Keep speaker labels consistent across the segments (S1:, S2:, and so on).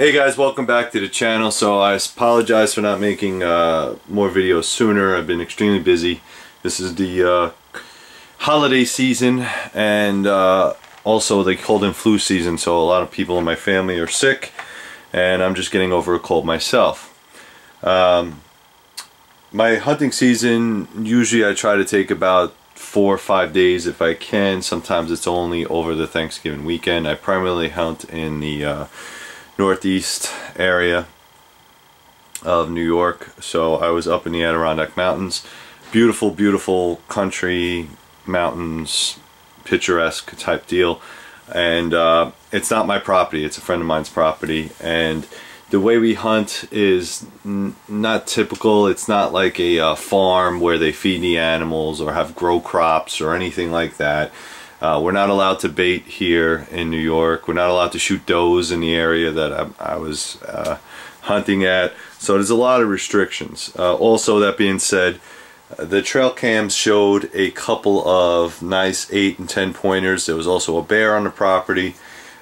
S1: Hey guys, welcome back to the channel. So I apologize for not making more videos sooner. I've been extremely busy. This is the holiday season and also the cold and flu season, so a lot of people in my family are sick and I'm just getting over a cold myself. My hunting season, usually I try to take about 4 or 5 days if I can. Sometimes it's only over the Thanksgiving weekend. I primarily hunt in the northeast area of New York, so I was up in the Adirondack Mountains. Beautiful, beautiful country, mountains, picturesque type deal. And it's not my property, it's a friend of mine's property, and the way we hunt is not typical. It's not like a farm where they feed the animals or have grow crops or anything like that. We're not allowed to bait here in New York. We're not allowed to shoot does in the area that I was hunting at. So there's a lot of restrictions. Also, that being said, the trail cams showed a couple of nice 8 and 10 pointers. There was also a bear on the property,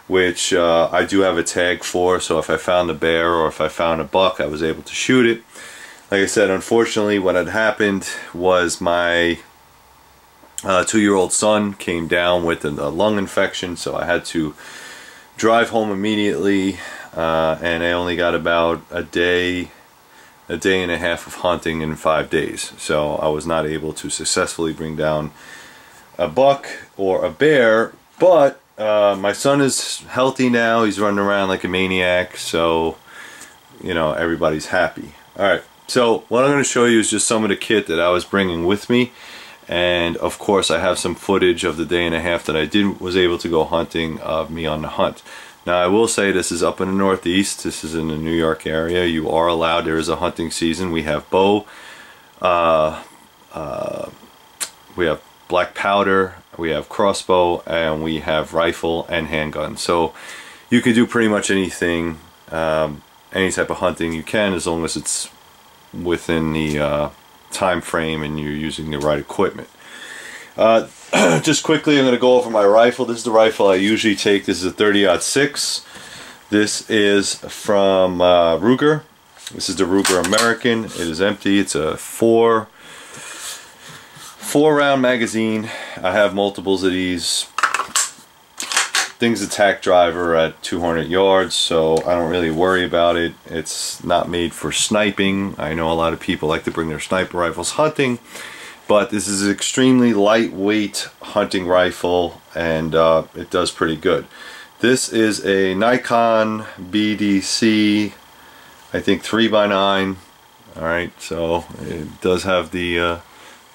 S1: which I do have a tag for. So if I found a bear or if I found a buck, I was able to shoot it. Like I said, unfortunately, what had happened was my 2-year-old son came down with a lung infection, so I had to drive home immediately, and I only got about a day and a half of hunting in 5 days. So I was not able to successfully bring down a buck or a bear, but my son is healthy now. He's running around like a maniac, so you know, everybody's happy. Alright, so what I'm going to show you is just some of the kit that I was bringing with me. And of course I have some footage of the day and a half that I was able to go hunting of me on the hunt. Now I will say this is up in the Northeast. This is in the New York area. You are allowed. There is a hunting season. We have bow, we have black powder, we have crossbow, and we have rifle and handgun. So you can do pretty much anything, any type of hunting you can, as long as it's within the time frame and you're using the right equipment. Just quickly, I'm going to go over my rifle. This is the rifle I usually take. This is a 30-06. This is from Ruger. This is the Ruger American. It is empty. It's a four round magazine. I have multiples of these. Thing's a tack driver at 200 yards, so I don't really worry about it. It's not made for sniping. I know a lot of people like to bring their sniper rifles hunting, but this is an extremely lightweight hunting rifle, and it does pretty good. This is a Nikon BDC, I think 3x9. Alright, so it does have the, I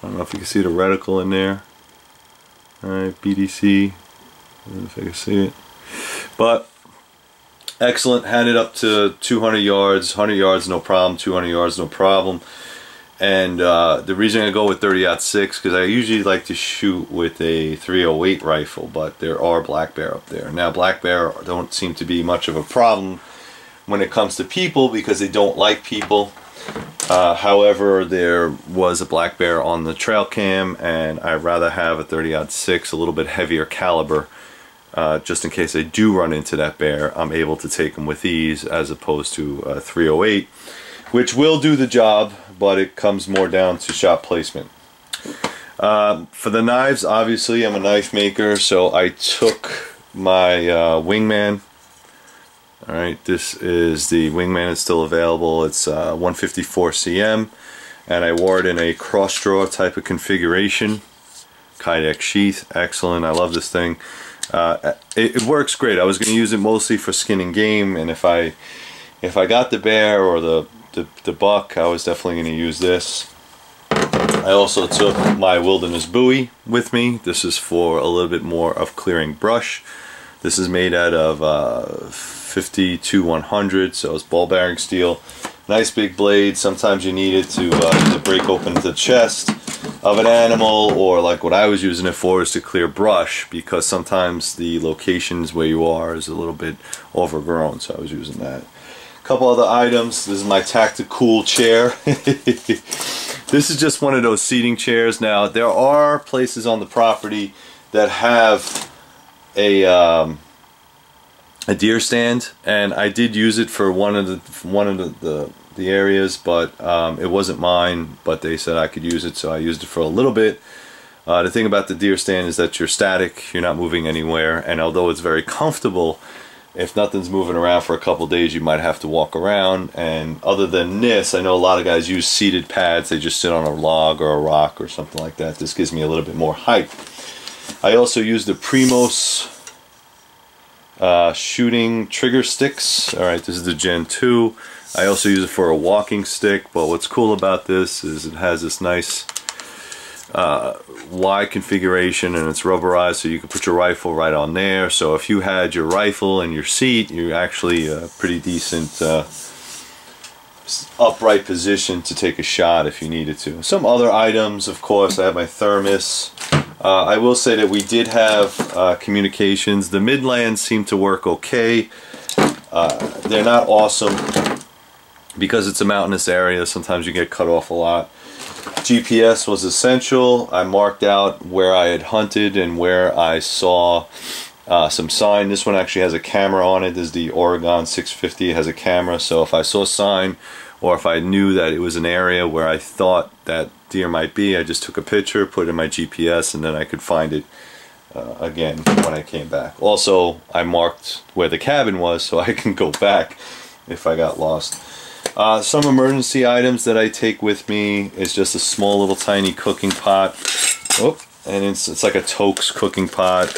S1: don't know if you can see the reticle in there. Alright, BDC. I don't know if I can see it, but excellent. Had it up to 200 yards, 100 yards no problem, 200 yards no problem. And the reason I go with 30-06 because I usually like to shoot with a 308 rifle, but there are black bear up there. Now black bear don't seem to be much of a problem when it comes to people because they don't like people. However, there was a black bear on the trail cam, and I'd rather have a 30-06, a little bit heavier caliber. Just in case I do run into that bear, I'm able to take them with ease, as opposed to 308, which will do the job, but it comes more down to shot placement. For the knives, obviously I'm a knife maker, so I took my Wingman. Alright, this is the Wingman. It's still available. It's 154 cm, and I wore it in a cross draw type of configuration. Kydex sheath, excellent. I love this thing. It works great. I was going to use it mostly for skinning game, and if I got the bear or the buck, I was definitely going to use this. I also took my Wilderness Bowie with me. This is for a little bit more of clearing brush. This is made out of 52-100, so it's ball bearing steel. Nice big blade. Sometimes you need it to break open the chest of an animal, or like what I was using it for is to clear brush, because sometimes the locations where you are is a little bit overgrown, so I was using that. A couple other items. This is my Tacticool chair. This is just one of those seating chairs. Now there are places on the property that have a a deer stand, and I did use it for one of the areas, but it wasn't mine, but they said I could use it, so I used it for a little bit. The thing about the deer stand is that you're static, you're not moving anywhere, and although it's very comfortable, if nothing's moving around for a couple days, you might have to walk around. And other than this, I know a lot of guys use seated pads. They just sit on a log or a rock or something like that. This gives me a little bit more height. I also use the Primos shooting trigger sticks. Alright, this is the Gen 2. I also use it for a walking stick, but what's cool about this is it has this nice wide configuration, and it's rubberized, so you can put your rifle right on there. So if you had your rifle in your seat, you're actually a pretty decent upright position to take a shot if you needed to. Some other items, of course, I have my thermos. I will say that we did have communications. The Midlands seem to work okay. They're not awesome because it's a mountainous area. Sometimes you get cut off a lot. GPS was essential. I marked out where I had hunted and where I saw some sign. This one actually has a camera on it. This is the Oregon 650. It has a camera, so if I saw a sign or if I knew that it was an area where I thought that deer might be, I just took a picture, put it in my GPS, and then I could find it again when I came back. Also, I marked where the cabin was so I can go back if I got lost. Some emergency items that I take with me is just a small little tiny cooking pot. Oh, and it's like a Tokes cooking pot,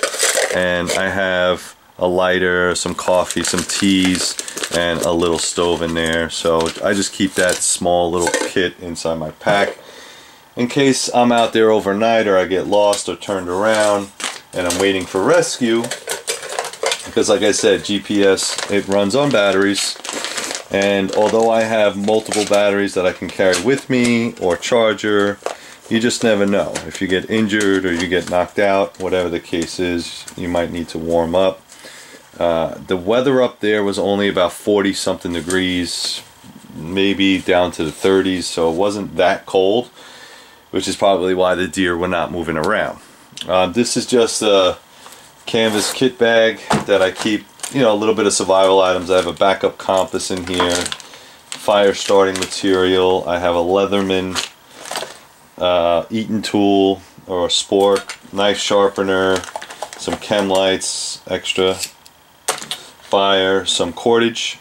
S1: and I have a lighter, some coffee, some teas, and a little stove in there. So I just keep that small little kit inside my pack in case I'm out there overnight or I get lost or turned around and I'm waiting for rescue, because like I said, GPS, it runs on batteries, and although I have multiple batteries that I can carry with me or charger, you just never know. If you get injured or you get knocked out, whatever the case is, you might need to warm up. The weather up there was only about 40 something degrees, maybe down to the 30s, so it wasn't that cold, which is probably why the deer were not moving around. This is just a canvas kit bag that I keep, you know, a little bit of survival items. I have a backup compass in here, fire starting material. I have a Leatherman eating tool or a spork, knife sharpener, some chem lights, extra fire, some cordage,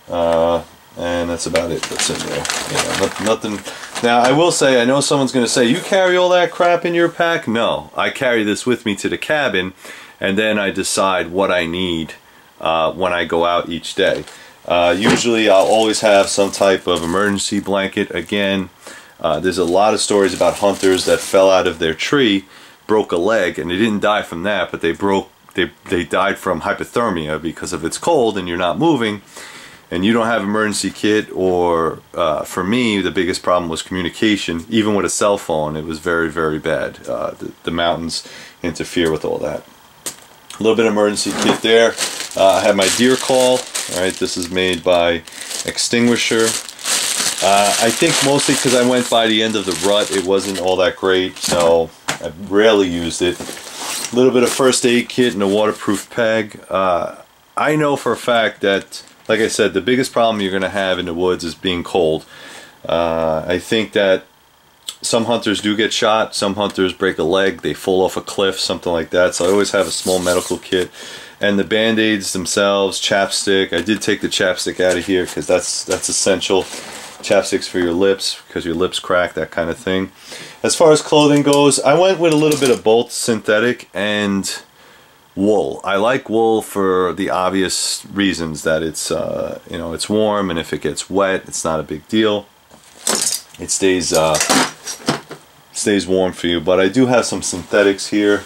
S1: and that's about it. That's in there. Yeah, nothing. Now I will say, I know someone's going to say, you carry all that crap in your pack? No, I carry this with me to the cabin, and then I decide what I need when I go out each day. Usually I'll always have some type of emergency blanket. Again, there's a lot of stories about hunters that fell out of their tree, broke a leg, and they didn't die from that, but they died from hypothermia because of it's cold and you're not moving and you don't have emergency kit. Or for me, the biggest problem was communication. Even with a cell phone, it was very, very bad. The mountains interfere with all that. A little bit of emergency kit there. I have my deer call. All right, this is made by Extinguisher. I think mostly because I went by the end of the rut, it wasn't all that great, so I rarely used it. A little bit of first aid kit and a waterproof peg. I know for a fact that, like I said, the biggest problem you're going to have in the woods is being cold. I think that some hunters do get shot, some hunters break a leg, they fall off a cliff, something like that, so I always have a small medical kit. And the band-aids themselves, chapstick. I did take the chapstick out of here because that's essential. Chapsticks for your lips because your lips crack, that kind of thing. As far as clothing goes, I went with a little bit of both synthetic and wool. I like wool for the obvious reasons that it's you know, it's warm, and if it gets wet, it's not a big deal. It stays warm for you. But I do have some synthetics here.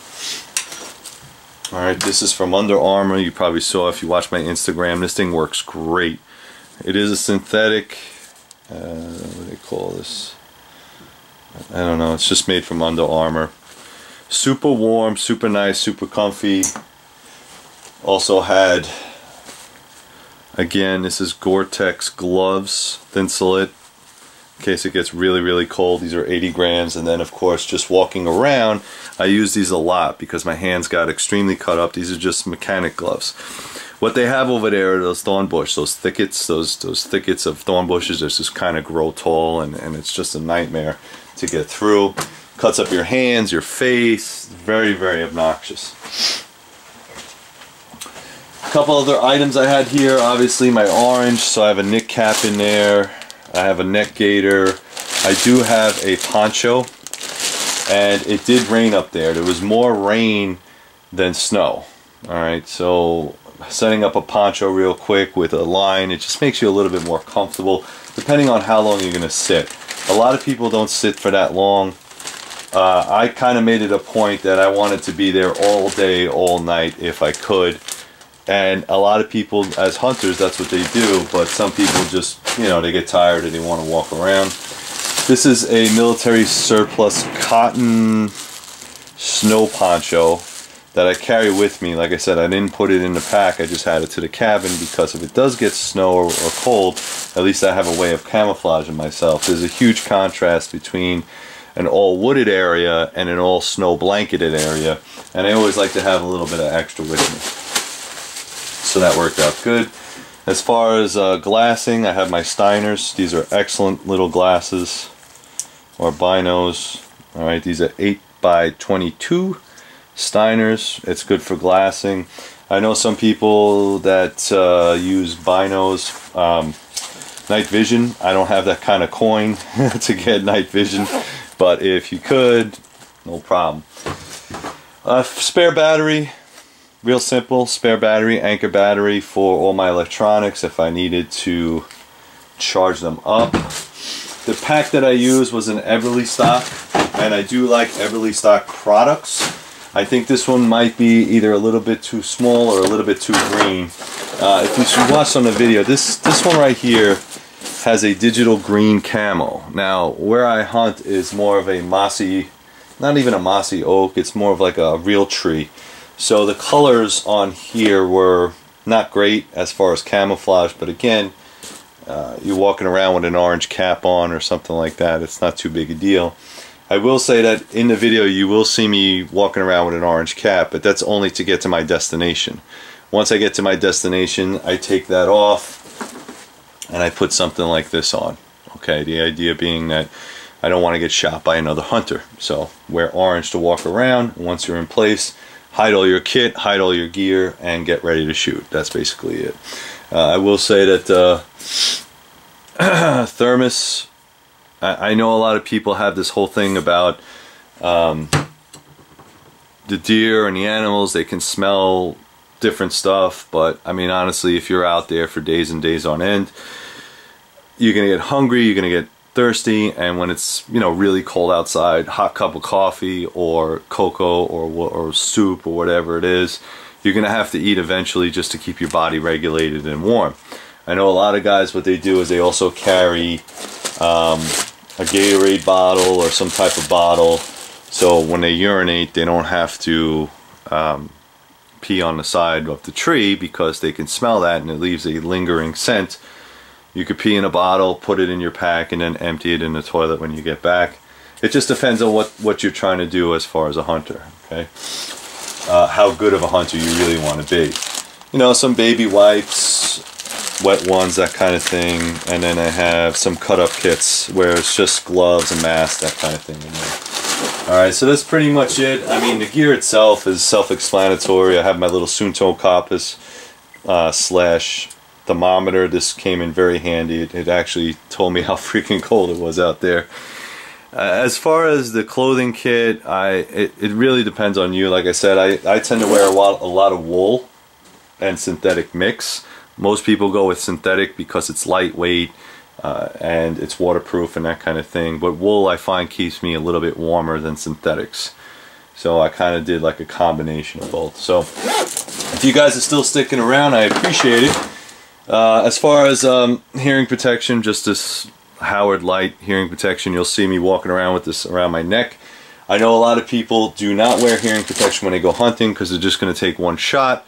S1: All right, this is from Under Armour. You probably saw if you watch my Instagram. This thing works great. It is a synthetic. What do they call this? I don't know. It's just made from Under Armour. Super warm, super nice, super comfy. Also had, again, this is Gore-Tex gloves, Thinsulate. in case it gets really, really cold. These are 80 grams. And then, of course, just walking around, I use these a lot because my hands got extremely cut up. These are just mechanic gloves. What they have over there are those thorn bush, those thickets, those thickets of thorn bushes that just kind of grow tall, and it's just a nightmare to get through. Cuts up your hands, your face. Very, very obnoxious. A couple other items I had here, obviously my orange, so I have a Nick cap in there. I have a neck gaiter. I do have a poncho, and it did rain up there. There was more rain than snow. Alright, so setting up a poncho real quick with a line, it just makes you a little bit more comfortable depending on how long you're going to sit. A lot of people don't sit for that long. I kind of made it a point that I wanted to be there all day, all night if I could. And a lot of people, as hunters, that's what they do, but some people just, you know, they get tired and they want to walk around. This is a military surplus cotton snow poncho that I carry with me. Like I said, I didn't put it in the pack, I just had it to the cabin because if it does get snow or cold, at least I have a way of camouflaging myself. There's a huge contrast between an all wooded area and an all snow blanketed area, and I always like to have a little bit of extra with me. So that worked out good. As far as glassing, I have my Steiners. These are excellent little glasses, or binos. Alright, these are 8x22 Steiners. It's good for glassing. I know some people that use binos, night vision. I don't have that kind of coin to get night vision, but if you could, no problem. Spare battery. Real simple, spare battery, Anker battery for all my electronics if I needed to charge them up. The pack that I used was an Everly stock, and I do like Everly stock products. I think this one might be either a little bit too small or a little bit too green. If you watched on the video, this one right here has a digital green camo. Now, where I hunt is more of a mossy, not even a mossy oak, it's more of like a real tree. So the colors on here were not great as far as camouflage, but again, you're walking around with an orange cap on or something like that, it's not too big a deal. I will say that in the video you will see me walking around with an orange cap, but that's only to get to my destination. Once I get to my destination, I take that off and I put something like this on. Okay, the idea being that I don't want to get shot by another hunter. So wear orange to walk around. Once you're in place, hide all your kit, hide all your gear, and get ready to shoot. That's basically it. I will say that thermos, I know a lot of people have this whole thing about the deer and the animals, they can smell different stuff, but I mean honestly, if you're out there for days and days on end, you're gonna get hungry, you're gonna get thirsty, and when it's, you know, really cold outside, hot cup of coffee or cocoa or soup or whatever it is, you're gonna have to eat eventually just to keep your body regulated and warm. I know a lot of guys, what they do is they also carry a Gatorade bottle or some type of bottle, so when they urinate they don't have to pee on the side of the tree because they can smell that and it leaves a lingering scent. You could pee in a bottle, put it in your pack, and then empty it in the toilet when you get back. It just depends on what you're trying to do as far as a hunter, okay? How good of a hunter you really want to be. You know, some baby wipes, wet ones, that kind of thing, and then I have some cut-up kits where it's just gloves, a mask, that kind of thing in there. Alright, so that's pretty much it. I mean, the gear itself is self-explanatory. I have my little Suunto compass slash thermometer. This came in very handy. It actually told me how freaking cold it was out there. As far as the clothing kit, it really depends on you. Like I said, I tend to wear a lot of wool and synthetic mix. Most people go with synthetic because it's lightweight and it's waterproof and that kind of thing, but wool I find keeps me a little bit warmer than synthetics. So I kind of did like a combination of both. So if you guys are still sticking around, I appreciate it. As far as hearing protection, just this Howard Light hearing protection, you'll see me walking around with this around my neck. I know a lot of people do not wear hearing protection when they go hunting because they're just going to take one shot.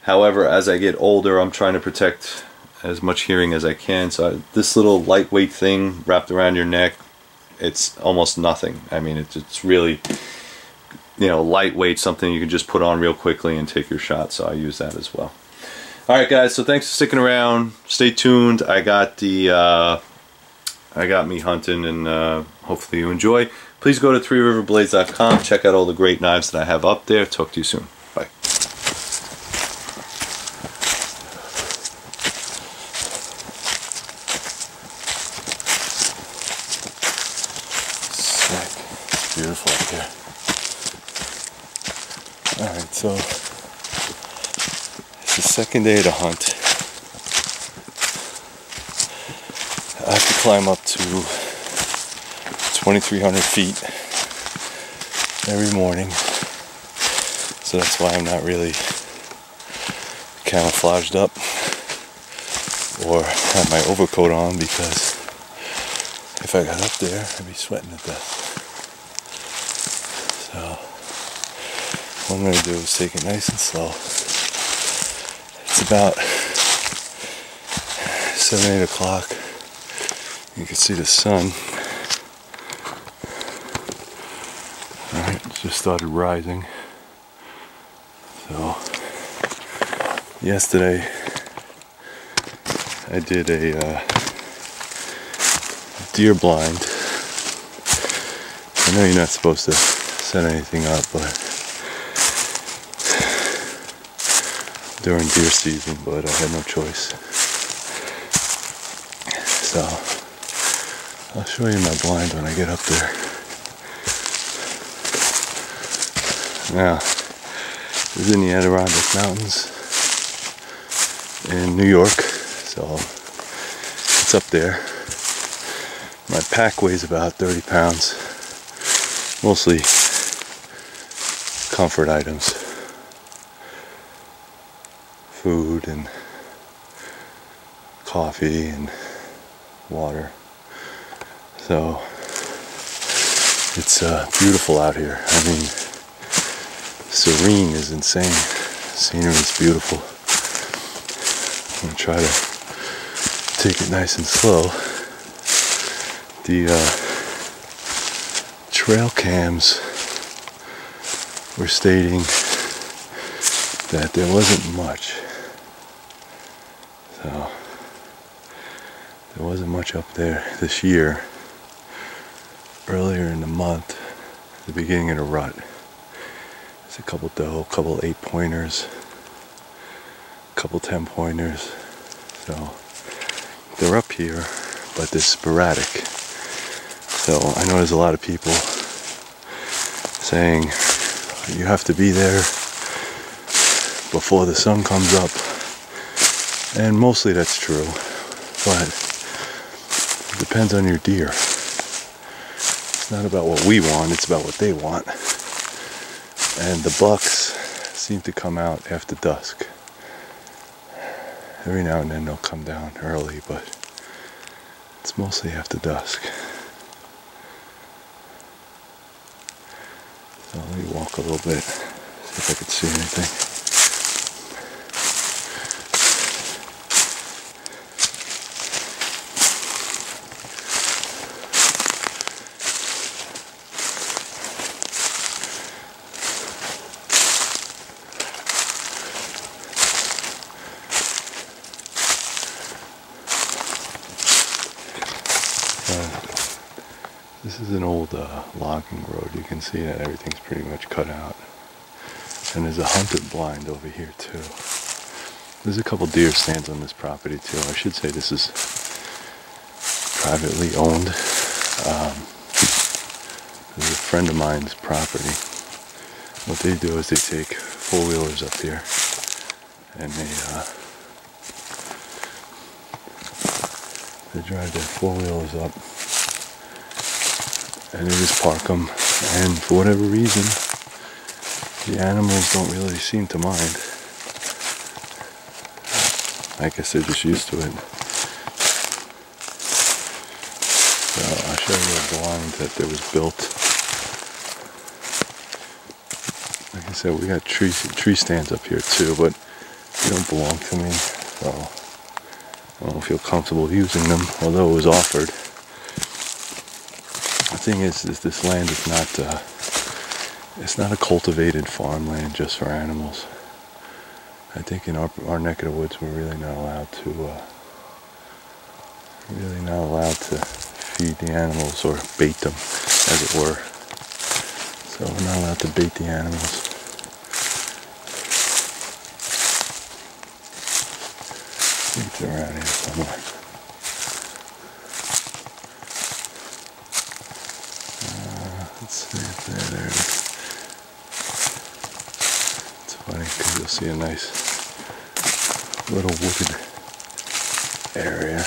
S1: However, as I get older, I'm trying to protect as much hearing as I can. So this little lightweight thing wrapped around your neck, it's almost nothing. I mean, it's really, you know, lightweight, something you can just put on real quickly and take your shot. So I use that as well. Alright guys, so thanks for sticking around. Stay tuned. I got me hunting, and hopefully you enjoy. Please go to threeriverblades.com. Check out all the great knives that I have up there. Talk to you soon. Bye.
S2: Sick. It's beautiful up here. Alright, so it's the second day of the hunt. I have to climb up to 2,300 feet every morning, so that's why I'm not really camouflaged up or have my overcoat on, because if I got up there I'd be sweating to death. So what I'm going to do is take it nice and slow. It's about 7, 8 o'clock. You can see the sun. Alright, it just started rising. So yesterday I did a deer blind. I know you're not supposed to set anything up, but during deer season, but I had no choice. So I'll show you my blind when I get up there. Now, this is in the Adirondack Mountains in New York, so it's up there. My pack weighs about 30 pounds, mostly comfort items, food and coffee and water. So it's beautiful out here. I mean, serene is insane. Scenery is beautiful. I'm gonna try to take it nice and slow. The trail cams were stating that there wasn't much. So there wasn't much up there this year. Earlier in the month, the beginning of the rut, there's a couple doe, a couple 8-pointers, a couple 10-pointers. So they're up here, but they're sporadic. So I know there's a lot of people saying you have to be there before the sun comes up, and mostly that's true, but it depends on your deer. It's not about what we want, it's about what they want. And the bucks seem to come out after dusk. Every now and then they'll come down early, but it's mostly after dusk. So let me walk a little bit, see if I can see anything. This is an old logging road. You can see that everything's pretty much cut out. And there's a hunted blind over here too. There's a couple deer stands on this property too. I should say this is privately owned. This is a friend of mine's property. What they do is they take four-wheelers up here and they drive their four-wheelers up and they just park them, and for whatever reason the animals don't really seem to mind. I guess they're just used to it. So I'll show you a blind that there was built. Like I said, we got tree stands up here too, but they don't belong to me, so I don't feel comfortable using them, although it was offered. The thing is this land is not, it's not a cultivated farmland just for animals. I think in our neck of the woods, we're really not allowed to feed the animals or bait them, as it were. So we're not allowed to bait the animals. I think they're around here somewhere. Let's see if there it is. It's funny because you'll see a nice little wooded area. I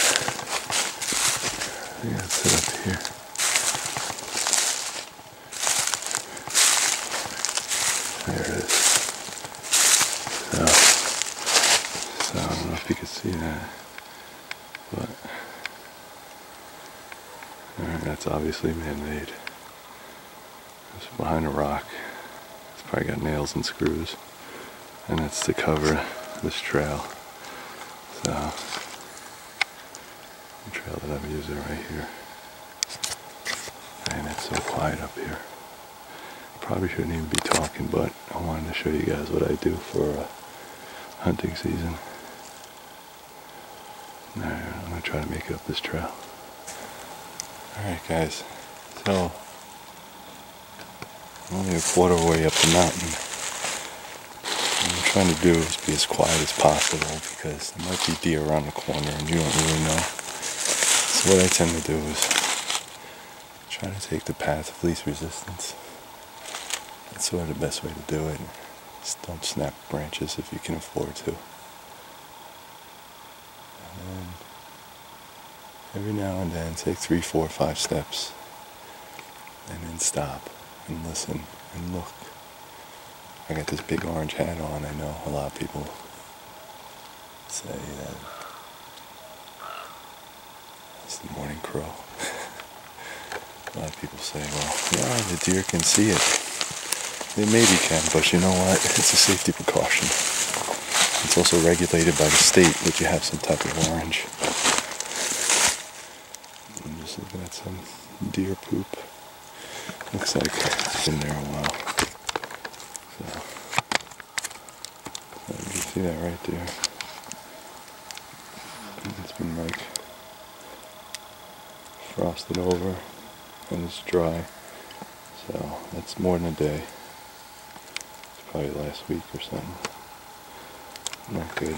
S2: think that's it up here. There it is. So I don't know if you can see that, but that's obviously man-made. It's behind a rock. It's probably got nails and screws, and that's to cover this trail. So the trail that I'm using right here, and it's so quiet up here. Probably shouldn't even be talking, but I wanted to show you guys what I do for hunting season. Alright, I'm going to try to make it up this trail. Alright guys, so I'm only a quarter way up the mountain. What I'm trying to do is be as quiet as possible because there might be deer around the corner and you don't really know. So what I tend to do is try to take the path of least resistance. That's sort of the best way to do it. Just don't snap branches if you can afford to. And every now and then take 3, 4, 5 steps and then stop and listen and look. I got this big orange hat on. I know a lot of people say that it's the morning crow. A lot of people say, well, yeah, the deer can see it. They maybe can, but you know what? It's a safety precaution. It's also regulated by the state that you have some type of orange. I'm just looking at some deer poop. Looks like it's been there a while. So, you can see that right there. It's been like frosted over and it's dry. So that's more than a day. It's probably last week or something. Not good.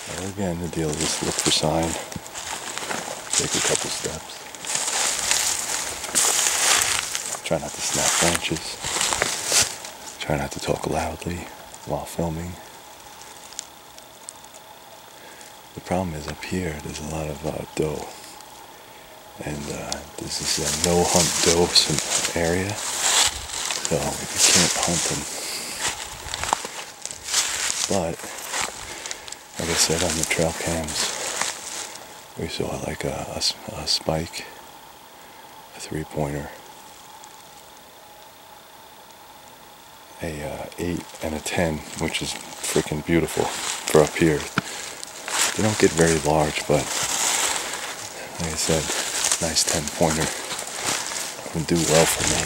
S2: So again, the deal is just look for sign. Take a couple steps. Try not to snap branches. Try not to talk loudly while filming. The problem is up here, there's a lot of doe. And this is a no hunt doe area. So you can't hunt them. But, like I said on the trail cams, we saw like a spike, a 3-pointer, a 8 and a 10, which is freaking beautiful for up here. They don't get very large, but like I said, nice 10-pointer would do well for me.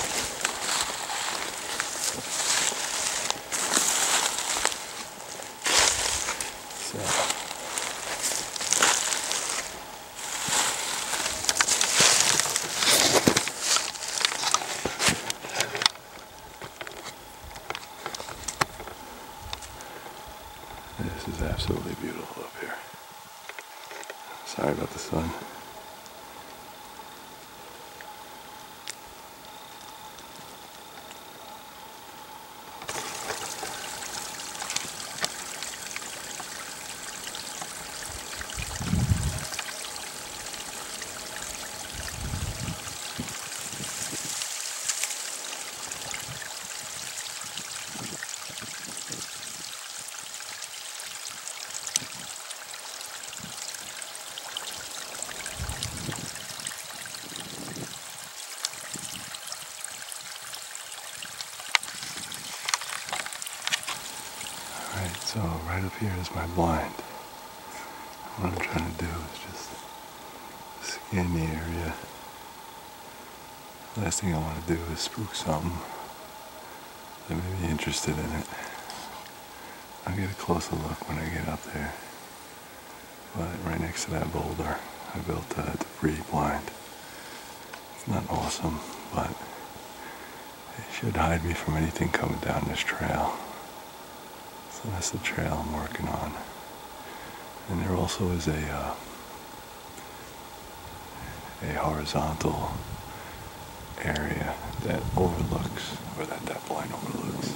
S2: So, this is absolutely beautiful up here. Sorry about the sun. here is my blind. What I'm trying to do is just scan the area. Last thing I want to do is spook something that may be interested in it. I'll get a closer look when I get up there. But right next to that boulder, I built a debris blind. It's not awesome, but it should hide me from anything coming down this trail. So that's the trail I'm working on. And there also is a horizontal area that overlooks, or that blind overlooks.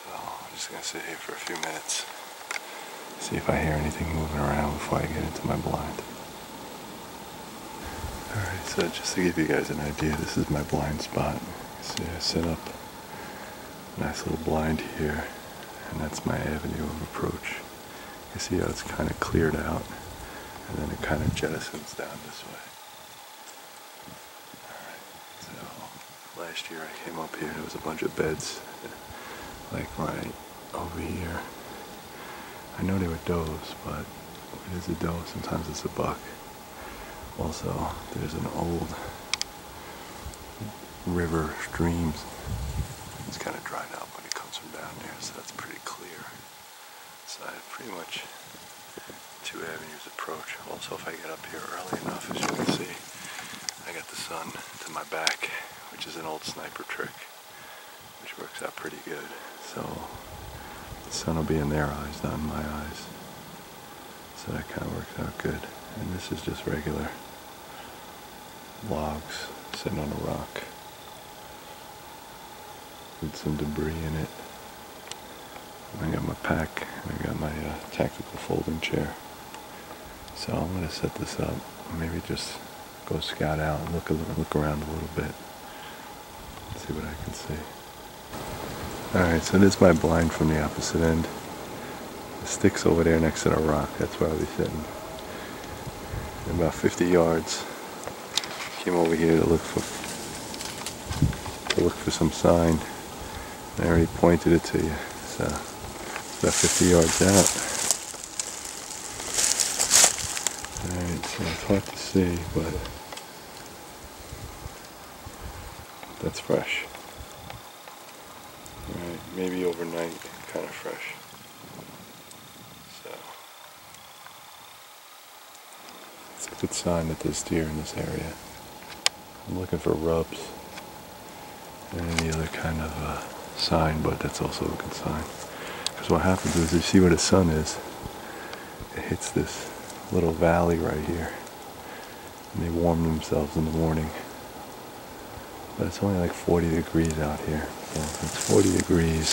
S2: So I'm just going to sit here for a few minutes, see if I hear anything moving around before I get into my blind. Alright, so just to give you guys an idea, this is my blind spot. See, I set up a nice little blind here, and that's my avenue of approach. You see how it's kind of cleared out, and then it kind of jettisons down this way. Alright, so last year I came up here, there was a bunch of beds, like right over here. I know they were does, but if it is a doe, sometimes it's a buck. Also, there's an old river, stream. It's kind of dried up when it comes from down there, so that's pretty clear. So I have pretty much two avenues approach. Also, if I get up here early enough, as you can see, I got the sun to my back, which is an old sniper trick, which works out pretty good. So the sun will be in their eyes, not in my eyes. So that kind of works out good. And this is just regular logs sitting on a rock with some debris in it. I got my pack, and I got my tactical folding chair. So I'm going to set this up, maybe just go scout out and look around a little bit, see what I can see. Alright, so this is my blind from the opposite end. The stick's over there next to the rock, that's where I'll be sitting. In about 50 yards. Came over here to look for some sign. I already pointed it to you, so it's about 50 yards out. Alright, so it's hard to see, but that's fresh. Alright, maybe overnight, kind of fresh. So it's a good sign that there's deer in this area. I'm looking for rubs and any other kind of sign, but that's also a good sign. Because what happens is, you see where the sun is, it hits this little valley right here, and they warm themselves in the morning. But it's only like 40 degrees out here. So if it's 40 degrees,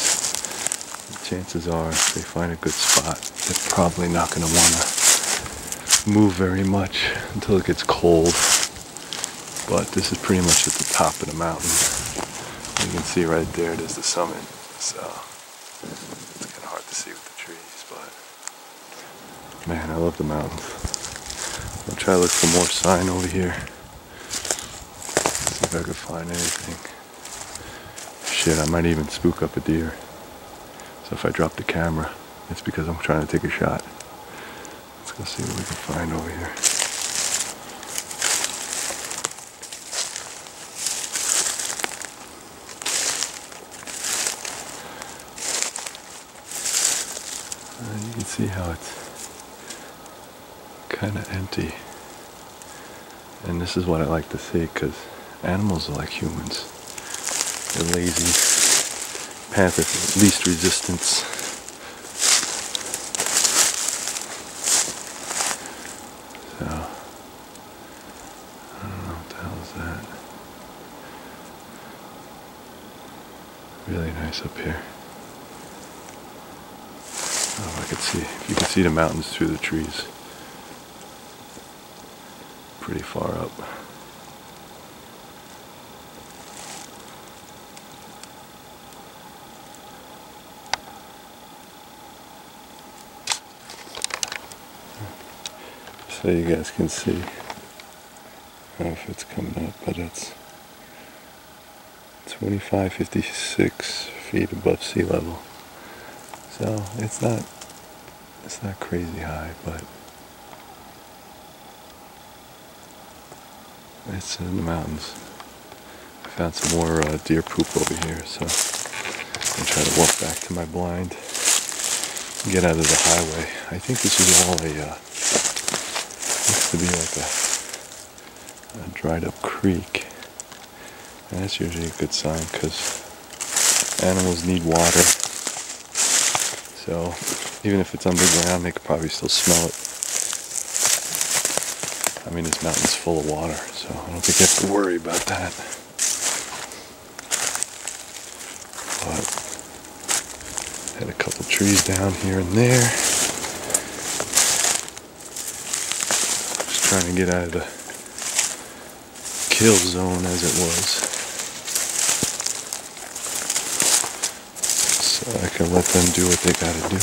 S2: chances are if they find a good spot, they're probably not going to want to move very much until it gets cold. But this is pretty much at the top of the mountain. You can see right there, there's the summit. So it's kind of hard to see with the trees, but man, I love the mountains. I'll try to look for more sign over here. See if I could find anything. Shit, I might even spook up a deer. So if I drop the camera, it's because I'm trying to take a shot. Let's go see what we can find over here. You can see how it's kind of empty. And this is what I like to see, because animals are like humans. They're lazy, path of least resistance. So, I don't know what the hell is that. Really nice up here. Oh, I could see, you can see the mountains through the trees. Pretty far up. So you guys can see, I don't know if it's coming up, but it's 2556 feet above sea level. So it's not crazy high, but it's in the mountains. I found some more deer poop over here, so I'm trying to walk back to my blind, get out of the highway. I think this is all looks to be like a dried up creek. And that's usually a good sign because animals need water. So even if it's underground, they could probably still smell it. I mean, this mountain's full of water, so I don't think you have to worry about that. But had a couple trees down here and there. Just trying to get out of the kill zone as it was, so I can let them do what they gotta do.